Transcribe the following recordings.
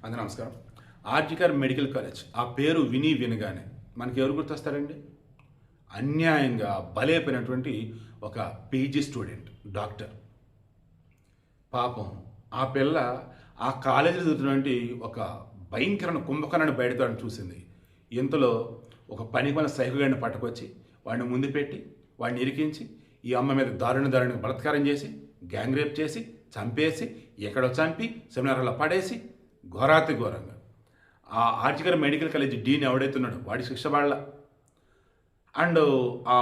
అందరూ నమస్కారం. RG Kar medical college ఆ పేరు వినగానే మనకి ఎవరు గుర్తొస్తారండి? అన్యాయంగా బలైపోయినటువంటి ఒక పీజీ స్టూడెంట్ డాక్టర్. పాపం ఆ పిల్ల ఆ కాలేజీలో చదువుతున్నటువంటి ఒక భయంకరమైన కుంభకర్ణాన్ని బయటతో చూసింది. ఇంతలో ఒక పనికిమాలిన సైకోగాడిని పట్టుకొచ్చి వాడిని ముందు పెట్టి వాడిని ఇరికించి ఈ అమ్మ మీద దారుణ బలాత్కారం చేసి గ్యాంగ్ రేప్ చేసి చంపేసి ఎక్కడో చంపి సెమినార్లో పడేసి ఘోరాతి ఘోరంగా ఆ ఆర్జికర్ మెడికల్ కాలేజ్ డీన్ ఎవడైతే ఉన్నాడో వాడి శిక్ష పడాల. అండ్ ఆ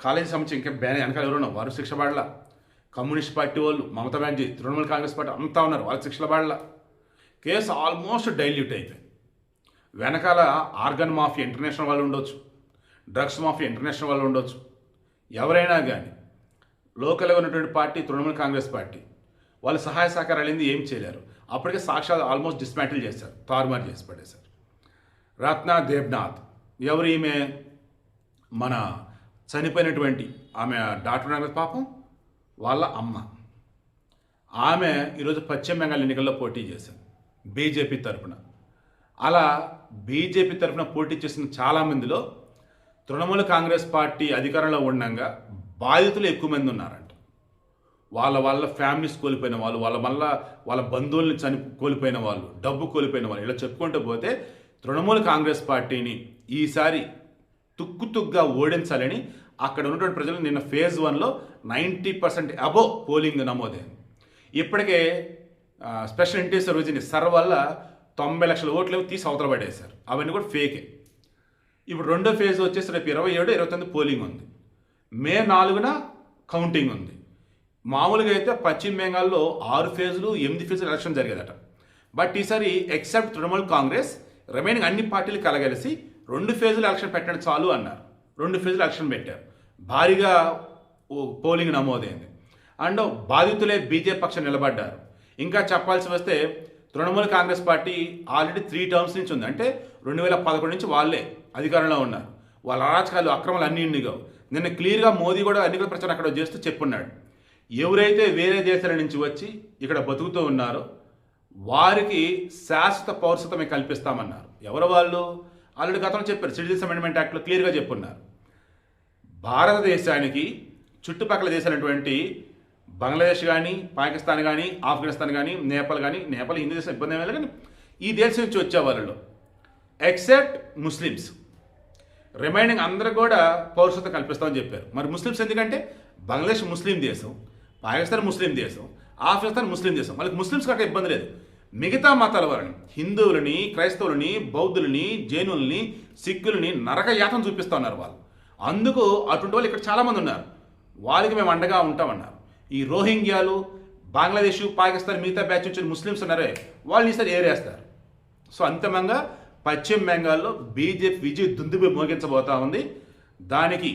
కాలేజీ సంబంధించి ఇంకా వెనకాల ఎవరున్నా వారు శిక్ష పడాల. కమ్యూనిస్ట్ పార్టీ వాళ్ళు, మమతా బెనర్జీ, తృణమూల్ కాంగ్రెస్ పార్టీ అంతా ఉన్నారు, వాళ్ళకి శిక్షలు పడాల. కేసు ఆల్మోస్ట్ డైల్యూట్ అయిపోయింది. వెనకాల ఆర్గన్ మాఫియా ఇంటర్నేషనల్ వాళ్ళు ఉండొచ్చు, డ్రగ్స్ మాఫియా ఇంటర్నేషనల్ వాళ్ళు ఉండొచ్చు, ఎవరైనా కానీ లోకల్గా ఉన్నటువంటి పార్టీ తృణమూల్ కాంగ్రెస్ పార్టీ వాళ్ళు సహాయ సహకారాలు ఏంది ఏం చేయలేరు. అప్పటికే సాక్షాత్ ఆల్మోస్ట్ డిస్మాంటిల్ చేశారు, తారుమారు చేసి పడేశారు. రత్న దేబ్నాథ్ ఎవరు? ఈమె మన చనిపోయినటువంటి ఆమె డాక్టర్ నగర్ పాపం వాళ్ళ అమ్మ. ఆమె ఈరోజు పశ్చిమ బెంగాల్ ఎన్నికల్లో పోటీ చేశారు బీజేపీ తరఫున. అలా బీజేపీ తరఫున పోటీ చేసిన చాలామందిలో తృణమూల్ కాంగ్రెస్ పార్టీ అధికారంలో ఉండగా బాధితులు ఎక్కువ మంది ఉన్నారంట. వాళ్ళ ఫ్యామిలీస్ కోల్పోయిన వాళ్ళు, వాళ్ళ బంధువుల్ని కోల్పోయిన వాళ్ళు, డబ్బు కోల్పోయిన వాళ్ళు, ఇలా చెప్పుకుంటూ పోతే తృణమూల్ కాంగ్రెస్ పార్టీని ఈసారి తుక్కుతుగ్గా ఓడించాలని అక్కడ ఉన్నటువంటి ప్రజలు నిన్న ఫేజ్ 1లో 90% అబోవ్ పోలింగ్ నమోదైంది. ఇప్పటికే స్పెషల్ ఇంటెన్సివ్ రివిజన్ సర్ వల్ల 90 లక్షల ఓట్లు తీసి అవతల పడేశారు. అవన్నీ కూడా ఫేకే. ఇప్పుడు రెండో ఫేజ్ వచ్చేసి రేపు 27, 29 పోలింగ్ ఉంది. మే 4న కౌంటింగ్ ఉంది. మామూలుగా అయితే పశ్చిమ బెంగాల్లో 6 ఫేజులు 8 ఫేజులు ఎలక్షన్ జరిగేదట. బట్ ఈసారి ఎక్సెప్ట్ తృణమూల్ కాంగ్రెస్ రిమైనింగ్ అన్ని పార్టీలు కలగలిసి 2 ఫేజులు ఎలక్షన్ పెట్టడం చాలు అన్నారు. 2 ఫేజులు ఎలక్షన్ పెట్టారు. భారీగా పోలింగ్ నమోదైంది. అండ్ బాధితులే బీజేపీ పక్షం నిలబడ్డారు. ఇంకా చెప్పాల్సి వస్తే Trinamool Congress party already 3 terms నుంచి ఉంది. అంటే 2011 నుంచి వాళ్ళే అధికారంలో ఉన్నారు. వాళ్ళ అరాచకాలు అక్రమాలు అన్ని ఇండిగా నిన్న క్లియర్గా మోదీ కూడా ఎన్నికల ప్రచారం అక్కడ చేస్తూ చెప్పున్నాడు. ఎవరైతే వేరే దేశాల నుంచి వచ్చి ఇక్కడ బతుకుతూ ఉన్నారో వారికి శాశ్వత పౌరసత్వం కల్పిస్తామన్నారు. ఎవరు వాళ్ళు? ఆల్రెడీ గతంలో చెప్పారు, సిటిజన్స్ అమెండ్మెంట్ యాక్ట్లో క్లియర్గా చెప్పున్నారు. భారతదేశానికి చుట్టుపక్కల దేశాలైనటువంటి బంగ్లాదేశ్ కానీ, పాకిస్తాన్ కానీ, ఆఫ్ఘనిస్తాన్ కానీ, నేపాల్ కానీ, నేపాల్ హిందూ దేశం ఇబ్బంది ఏమైనా కానీ ఈ దేశం నుంచి వచ్చే వాళ్ళలో ఎక్సెప్ట్ ముస్లిమ్స్ రిమైనింగ్ అందరూ కూడా పౌరసత్వం కల్పిస్తామని చెప్పారు. మరి ముస్లిమ్స్ ఎందుకంటే బంగ్లాదేశ్ ముస్లిం దేశం, పాకిస్తాన్ ముస్లిం దేశం, ఆఫ్ఘనిస్తాన్ ముస్లిం దేశం, వాళ్ళకి ముస్లిమ్స్ కంటే ఇబ్బంది లేదు. మిగతా మతాల వారిని, హిందువులని, క్రైస్తవులని, బౌద్ధులని, జైనుల్ని, సిక్కులని నరక యాతన చూపిస్తూ ఉన్నారు వాళ్ళు. అందుకు అటువంటి వాళ్ళు ఇక్కడ చాలామంది ఉన్నారు. వాళ్ళకి మేము అండగా ఉంటామన్నారు. ఈ రోహింగ్యాలు, బంగ్లాదేశ్, పాకిస్తాన్ మిగతా బ్యాచ్ నుంచి ముస్లిమ్స్ ఉన్నారే వాళ్ళని ఈసారి ఏరేస్తారు. సో అంతిమంగా పశ్చిమ బెంగాల్లో బీజేపీ విజయ్ దుందుబి మోగించబోతా ఉంది. దానికి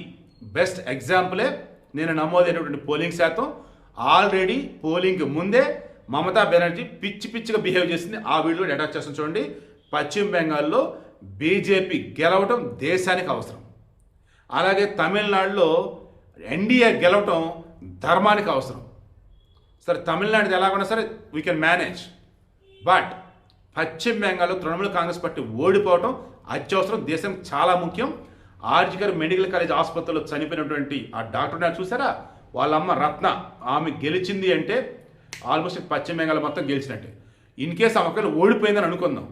బెస్ట్ ఎగ్జాంపులే నేను నమోదైనటువంటి పోలింగ్ శాతం. ఆల్రెడీ పోలింగ్ ముందే మమతా బెనర్జీ పిచ్చిగా బిహేవ్ చేసింది. ఆ వీడియోని అటాచ్ చేస్తాను చూడండి. పశ్చిమ బెంగాల్లో బీజేపీ గెలవటం దేశానికి అవసరం. అలాగే తమిళనాడులో ఎన్డీఏ గెలవటం ధర్మానికి అవసరం. సరే తమిళనాడు ఎలాగొన్నా సరే వీ కెన్ మేనేజ్. బట్ పశ్చిమ బెంగాల్లో తృణమూల్ కాంగ్రెస్ పార్టీ ఓడిపోవటం అత్యవసరం, దేశం చాలా ముఖ్యం. ఆర్జికర్ మెడికల్ కాలేజ్ ఆసుపత్రిలో చనిపోయినటువంటి ఆ డాక్టర్ నాకు చూసారా, వాళ్ళ అమ్మ రత్న, ఆమె గెలిచింది అంటే ఆల్మోస్ట్ పశ్చిమ బెంగాల్ మొత్తం గెలిచినట్టే. ఇన్ కేసు ఆమె ఒకవేళ ఓడిపోయిందని అనుకుందాం.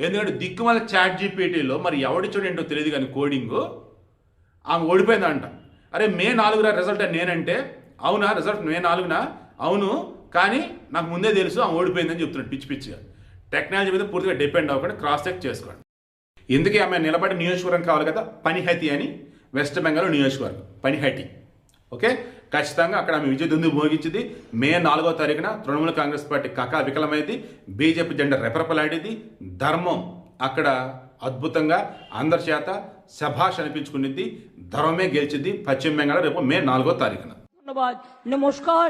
ఎందుకంటే దిక్కుమాల చాట్ జీపీటీలో మరి ఎవడిచ్చోడు ఏంటో తెలియదు కానీ కోడింగ్ ఆమె ఓడిపోయిందంట. అరే మే 4న రిజల్ట్ నేనంటే అవునా, రిజల్ట్ మే 4న అవును, కానీ నాకు ముందే తెలుసు ఆమె ఓడిపోయిందని చెప్తున్నాడు పిచ్చిగా. టెక్నాలజీ మీద పూర్తిగా డిపెండ్ అవ్వకుండా క్రాస్ చెక్ చేసుకోండి. ఇందుకే ఆమె నిలబడి నియోజకవర్గం కావాలి కదా, పనిహతి అని వెస్ట్ బెంగాల్ నియోజకవర్గం పనిహటి. ఓకే, ఖచ్చితంగా అక్కడ ఆమె విజయ దుందు మోగించింది. మే 4వ తారీఖున తృణమూల్ కాంగ్రెస్ పార్టీ కకా వికలమైంది, బీజేపీ జెండా రెపరెపలాడేది. ధర్మం అక్కడ అద్భుతంగా అందరి చేత శభాష్ అనిపించుకునేది. ధర్మమే గెలిచింది పశ్చిమ బెంగాల్ రేపు మే 4వ తారీఖున. ধন্যবাদ, নমস্কার,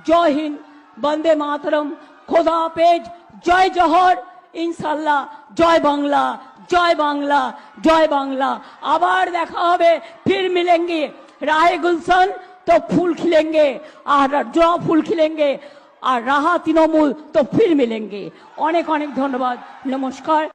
জয় হিন্দ, বন্দে মাতরম, খোদা হাফেজ, জয় জহর, ইনশাল্লাহ, জয় বাংলা, জয় বাংলা, জয় বাংলা। আবার দেখা হবে, ফির মিলেंगे। राहे गुलशन तो फूल खिलेंगे और जो फूल खिलेंगे और रहा तृणमूल तो फिर मिलेंगे। अनेक अनेक धन्यवाद। नमस्कार।